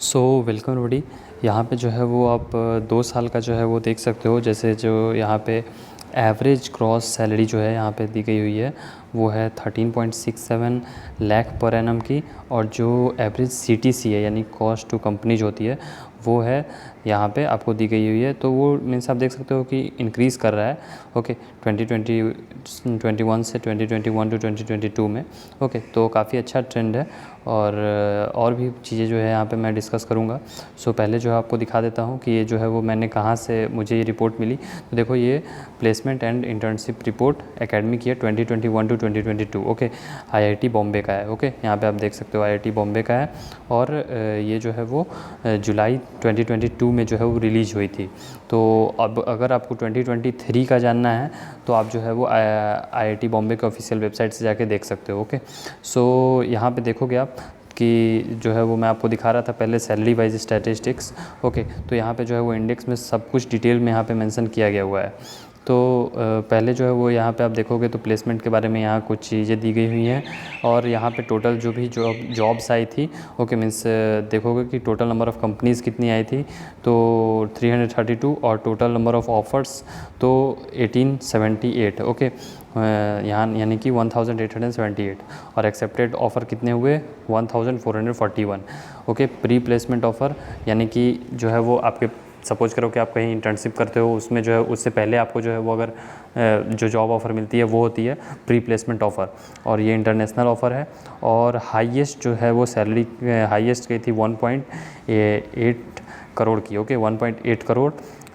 Welcome everybody. यहाँ पे जो है वो आप 2 साल का जो है वो देख सकते हो। जैसे जो यहाँ पे एवरेज ग्रॉस सैलरी जो है यहाँ पे दी गई हुई है वो है 13.67 लाख पर एनम की। और जो एवरेज सीटीसी है यानी कॉस्ट टू कंपनी जो होती है वो है यहाँ पे आपको दी गई हुई है। तो वो मीन्स आप देख सकते हो कि इंक्रीज़ कर रहा है। ओके 2021 से 2021 टू 2022 में। ओके तो काफ़ी अच्छा ट्रेंड है। और भी चीज़ें जो है यहाँ पे मैं डिस्कस करूँगा। पहले जो है आपको दिखा देता हूँ कि ये जो है वो मैंने कहाँ से मुझे ये रिपोर्ट मिली। तो देखो ये placement and internship report academic year 2021 to 2022 okay IIT Bombay का है। ओके यहाँ पे आप देख सकते हो आईआईटी बॉम्बे का है। और ये जो है वो जुलाई 2022 में जो है वो रिलीज़ हुई थी। तो अब अगर आपको 2023 का जानना है तो आप जो है वो आईआईटी बॉम्बे के ऑफिशियल वेबसाइट से जाके देख सकते हो। ओके यहाँ पे देखोगे आप कि जो है वो मैं आपको दिखा रहा था पहले सैलरी वाइज स्टैटिस्टिक्स। ओके तो यहाँ पे जो है वो इंडेक्स में सब कुछ डिटेल में यहाँ पे मेंशन किया गया हुआ है। तो पहले जो है वो यहाँ पे आप देखोगे तो प्लेसमेंट के बारे में यहाँ कुछ चीज़ें दी गई हुई हैं। और यहाँ पे टोटल जो भी जॉब्स आई थी ओके मीन्स देखोगे कि टोटल नंबर ऑफ़ कंपनीज़ कितनी आई थी तो 332 और टोटल नंबर ऑफ़ ऑफ़र्स तो 1878 ओके यहाँ यानी कि 1878 और एक्सेप्टेड ऑफ़र कितने हुए 1441 ओके प्री प्लेसमेंट ऑफ़र यानी कि जो है वो आपके सपोज करो कि आप कहीं इंटर्नशिप करते हो उसमें जो है उससे पहले आपको जो है वो अगर जो जॉब ऑफ़र मिलती है वो होती है प्री प्लेसमेंट ऑफ़र। और ये इंटरनेशनल ऑफ़र है। और हाईएस्ट जो है वो सैलरी हाईएस्ट गई थी 1.8 करोड़ की। ओके 1.8 करोड़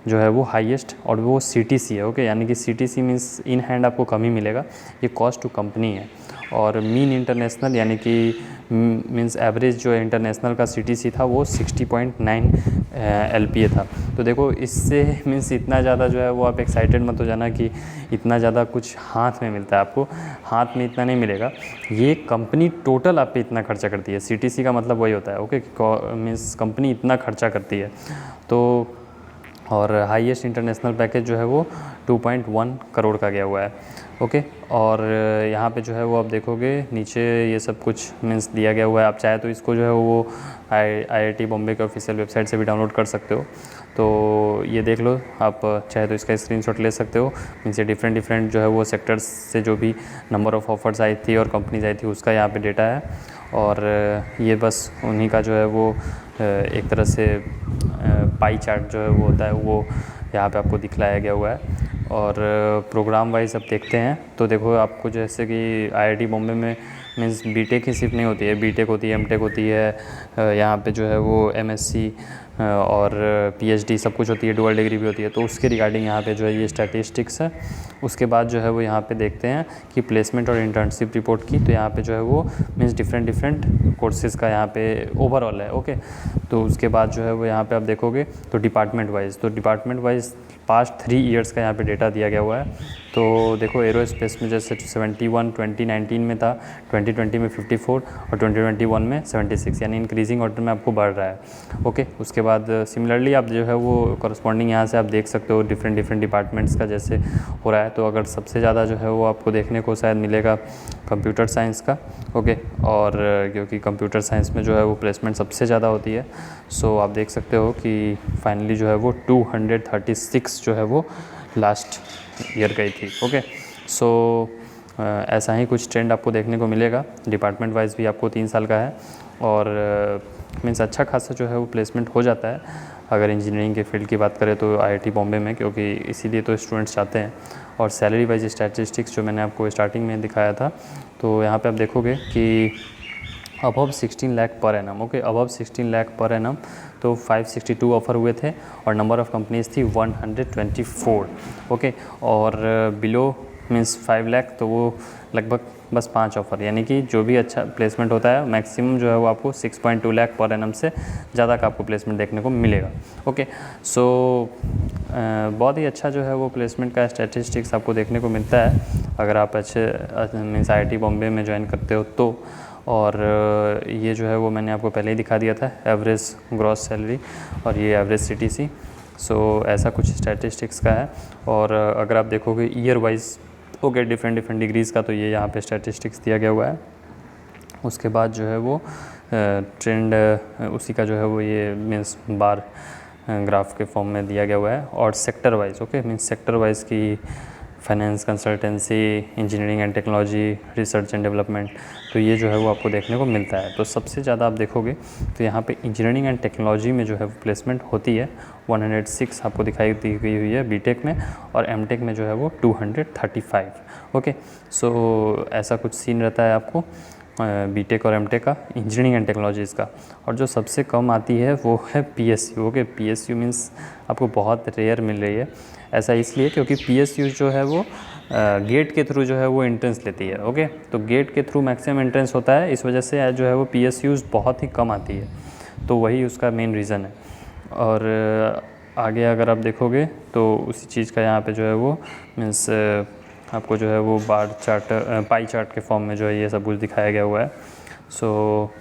जो है वो हाईएस्ट और वो सीटीसी है। ओके यानी कि सीटीसी मीन्स इन हैंड आपको कम ही मिलेगा। ये कॉस्ट टू कंपनी है। और मीन इंटरनेशनल यानी कि मीन्स एवरेज जो इंटरनेशनल का सीटीसी था वो 60.9 एलपीए था। तो देखो इससे मीन्स इतना ज़्यादा जो है वो आप एक्साइटेड मत हो जाना कि इतना ज़्यादा कुछ हाथ में मिलता है। आपको हाथ में इतना नहीं मिलेगा। ये कंपनी टोटल आप पे इतना खर्चा करती है। सीटीसी का मतलब वही होता है। ओके मीन्स कंपनी इतना खर्चा करती है। तो और हाईएस्ट इंटरनेशनल पैकेज जो है वो 2.1 करोड़ का गया हुआ है। ओके और यहाँ पे जो है वो आप देखोगे नीचे ये सब कुछ मीन्स दिया गया हुआ है। आप चाहे तो इसको जो है वो आईआईटी बॉम्बे के ऑफिशियल वेबसाइट से भी डाउनलोड कर सकते हो। तो ये देख लो आप चाहे तो इसका स्क्रीनशॉट ले सकते हो। मीन्स ये डिफरेंट जो है वो सेक्टर्स से जो भी नंबर ऑफ़ ऑफ़र्स आई थी और कंपनीज आई थी उसका यहाँ पे डेटा है। और ये बस उन्हीं का जो है वो एक तरह से पाई चार्ट जो है वो होता है वो यहाँ पे आपको दिखलाया गया हुआ है। और प्रोग्राम वाइज अब देखते हैं तो देखो आपको जैसे कि आईआईटी बॉम्बे में मीन्स बीटेक ही सिर्फ नहीं होती है, बीटेक होती है, एमटेक होती है, यहाँ पे जो है वो एमएससी और पीएचडी सब कुछ होती है, डुअल डिग्री भी होती है। तो उसके रिगार्डिंग यहाँ पे जो है ये स्टैटिस्टिक्स है। उसके बाद जो है वो यहाँ पे देखते हैं कि प्लेसमेंट और इंटर्नशिप रिपोर्ट की। तो यहाँ पे जो है वो मीन्स डिफरेंट कोर्सेज़ का यहाँ पे ओवरऑल है। ओके तो उसके बाद जो है वो यहाँ पे आप देखोगे तो डिपार्टमेंट वाइज पास्ट 3 ईयर्स का यहाँ पे डेटा दिया गया हुआ है। तो देखो एरोस्पेस में जैसे 71 2019 में था, 2020 में 54 और 2021 में 76 यानी इंक्रीजिंग ऑर्डर में आपको बढ़ रहा है। ओके उसके बाद सिमिलरली आप जो है वो करस्पॉन्डिंग यहाँ से आप देख सकते हो डिफरेंट डिपार्टमेंट्स का जैसे हो रहा है। तो अगर सबसे ज़्यादा जो है वो आपको देखने को शायद मिलेगा कंप्यूटर साइंस का। ओके और क्योंकि कंप्यूटर साइंस में जो है वो प्लेसमेंट सबसे ज़्यादा होती है। आप देख सकते हो कि फाइनली जो है वो 236 जो है वो लास्ट ईयर गई थी। ओके ऐसा ही कुछ ट्रेंड आपको देखने को मिलेगा। डिपार्टमेंट वाइज भी आपको 3 साल का है। और मीन्स अच्छा खासा जो है वो प्लेसमेंट हो जाता है अगर इंजीनियरिंग के फील्ड की बात करें तो आईआईटी बॉम्बे में, क्योंकि इसीलिए तो स्टूडेंट्स चाहते हैं। और सैलरी वाइज स्टैटिस्टिक्स जो मैंने आपको स्टार्टिंग में दिखाया था तो यहाँ पे आप देखोगे कि above 16 lakh per annum. Okay above 16 lakh per annum तो 562 ऑफ़र हुए थे और नंबर ऑफ़ कंपनीज़ थी 124। ओके और बिलो मीन्स 5 लाख तो वो लगभग बस 5 ऑफ़र, यानी कि जो भी अच्छा प्लेसमेंट होता है मैक्सिमम जो है वो आपको 6.2 लाख पर एनम से ज़्यादा का आपको प्लेसमेंट देखने को मिलेगा। ओके बहुत ही अच्छा जो है वो प्लेसमेंट का स्टैटिस्टिक्स आपको देखने को मिलता है अगर आप अच्छे मीन्स आईआईटी बॉम्बे में ज्वाइन करते हो तो। और ये जो है वो मैंने आपको पहले ही दिखा दिया था एवरेज ग्रॉस सैलरी और ये एवरेज सीटीसी। ऐसा कुछ स्टैटिस्टिक्स का है। और अगर आप देखोगे year wise okay different degrees का तो ये यहाँ पे स्टैटिस्टिक्स दिया गया हुआ है। उसके बाद जो है वो ट्रेंड उसी का जो है वो ये मीन्स बार ग्राफ के फॉर्म में दिया गया हुआ है। और sector wise, okay, means sector wise की finance, consultancy, engineering and technology, research and development, तो ये जो है वो आपको देखने को मिलता है। तो सबसे ज़्यादा आप देखोगे तो यहाँ पे इंजीनियरिंग एंड टेक्नोलॉजी में जो है वो प्लेसमेंट होती है 106 आपको दिखाई दी गई हुई है बीटेक में, और एमटेक में जो है वो 235। ओके, सो ऐसा कुछ सीन रहता है आपको बीटेक और एमटेक का इंजीनियरिंग एंड टेक्नोलॉजीज़ का। और जो सबसे कम आती है वो है पीएसयू। ओके, पीएसयू मीन्स आपको बहुत रेयर मिल रही है। ऐसा इसलिए क्योंकि पीएसयू जो है वो गेट के थ्रू जो है वो एंट्रेंस लेती है। ओके, तो गेट के थ्रू मैक्सिमम एंट्रेंस होता है, इस वजह से जो है वो पीएसयूज़ बहुत ही कम आती है, तो वही उसका मेन रीज़न है। और आगे अगर आप देखोगे तो उसी चीज़ का यहाँ पे जो है वो मीन्स आपको जो है वो बार चार्ट, पाई चार्ट के फॉर्म में जो है ये सब कुछ दिखाया गया हुआ है। सो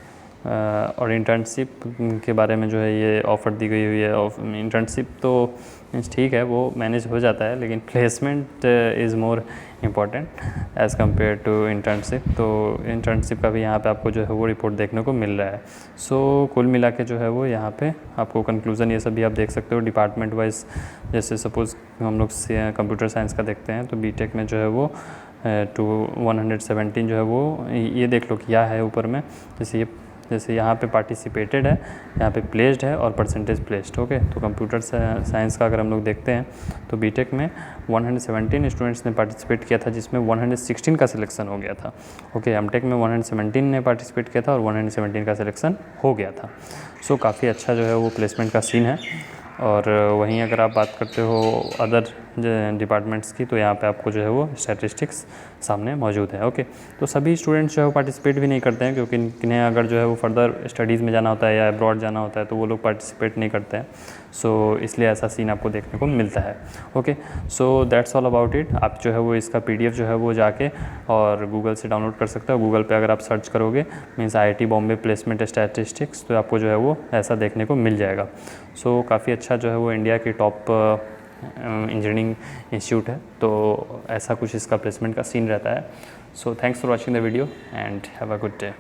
और इंटर्नशिप के बारे में जो है ये ऑफ़र दी गई हुई है। इंटर्नशिप तो मीन्स ठीक है, वो मैनेज हो जाता है, लेकिन placement is more important as compare to internship. तो इंटर्नशिप का भी यहाँ पे आपको जो है वो रिपोर्ट देखने को मिल रहा है। सो कुल मिला के जो है वो यहाँ पे आपको कंक्लूज़न ये सब भी आप देख सकते हो डिपार्टमेंट वाइज। जैसे सपोज़ हम लोग कंप्यूटर साइंस का देखते हैं तो बीटेक में जो है वो 117 जो है वो ये देख लो क्या है ऊपर में, जैसे यहाँ पे पार्टिसिपेटेड है, यहाँ पे प्लेस्ड है और परसेंटेज प्लेस्ड। ओके, तो कंप्यूटर साइंस का अगर हम लोग देखते हैं तो बीटेक में 117 स्टूडेंट्स ने पार्टिसिपेट किया था, जिसमें 116 का सिलेक्शन हो गया था। ओके, एमटेक में 117 ने पार्टिसिपेट किया था और 117 का सिलेक्शन हो गया था। सो काफ़ी अच्छा जो है वो प्लेसमेंट का सीन है। और वहीं अगर आप बात करते हो अदर डिपार्टमेंट्स की, तो यहाँ पे आपको जो है वो स्टैटिस्टिक्स सामने मौजूद है। ओके, तो सभी स्टूडेंट्स जो है वो पार्टिसिपेट भी नहीं करते हैं, क्योंकि इन्हें अगर जो है वो फर्दर स्टडीज़ में जाना होता है या अब्रॉड जाना होता है तो वो लोग पार्टिसिपेट नहीं करते हैं। सो इसलिए ऐसा सीन आपको देखने को मिलता है। Okay, so that's all about it. आप जो है वो इसका PDF जो है वो जाके और गूगल से डाउनलोड कर सकते हो। गूगल पे अगर आप सर्च करोगे means IIT Bombay placement statistics, तो आपको जो है वो ऐसा देखने को मिल जाएगा। सो काफ़ी अच्छा जो है वो इंडिया की टॉप इंजीनियरिंग इंस्टीट्यूट है, तो ऐसा कुछ इसका प्लेसमेंट का सीन रहता है। So thanks for watching the video and have a good day.